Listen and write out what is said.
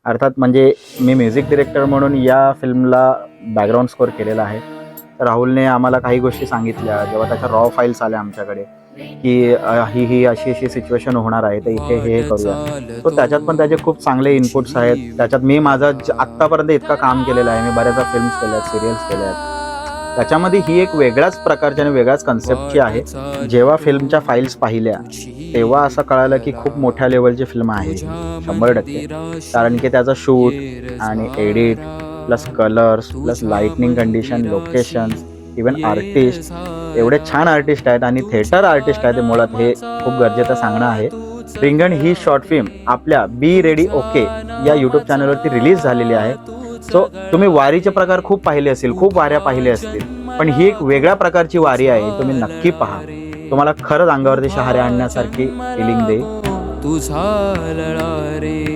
अर्थात म्हणजे मी music director म्हणून या फिल्मला बॅकग्राऊंड स्कोअर केलेला आहे. तर राहुलने आम्हाला काही गोष्टी सांगितल्या, जेव्हा त्याच्या रॉ फाईल्स आल्या आमच्याकडे, की ही अशी सिच्युएशन होणार आहे, तर इथे हे करूया. सो त्याच्यात पण त्याचे खूप चांगले इनपुट्स आहेत. त्याच्यात मी माझं आत्तापर्यंत इतकं काम केलेलं आहे. मी बऱ्याचदा फिल्म्स केल्या आहेत, सीरियल्स केल्या आहेत. त्याच्यामध्ये ही एक वेगळ्याच प्रकारची आणि वेगळ्याच कन्सेप्टची आहे. जेव्हा फिल्मच्या फाईल्स पाहिल्या, तेव्हा असं कळालं की खूप मोठ्या लेव्हलची फिल्म आहे ही, 100%. कारण की त्याचं शूट आणि edit plus colours plus lightning condition, locations, even artist, एवढे छान आर्टिस्ट आहेत आणि थिएटर आर्टिस्ट आहेत मुळात, हे खूप गरजेचं सांगणं आहे. रिंगण ही शॉर्ट फिल्म आपल्या बी रेडी ओके या यूट्यूब चॅनलवरती रिलीज झालेली आहे. सो तुम्ही वारीचे प्रकार खूप पाहिले असतील, खूप वाऱ्या पाहिल्या असतील, पण ही एक वेगळ्या प्रकारची वारी आहे. तुम्ही नक्की पहा. तुम्हाला खरंच अंगावरती शहारे आणण्यासारखी फिलिंग देईल. तुझा लळा रे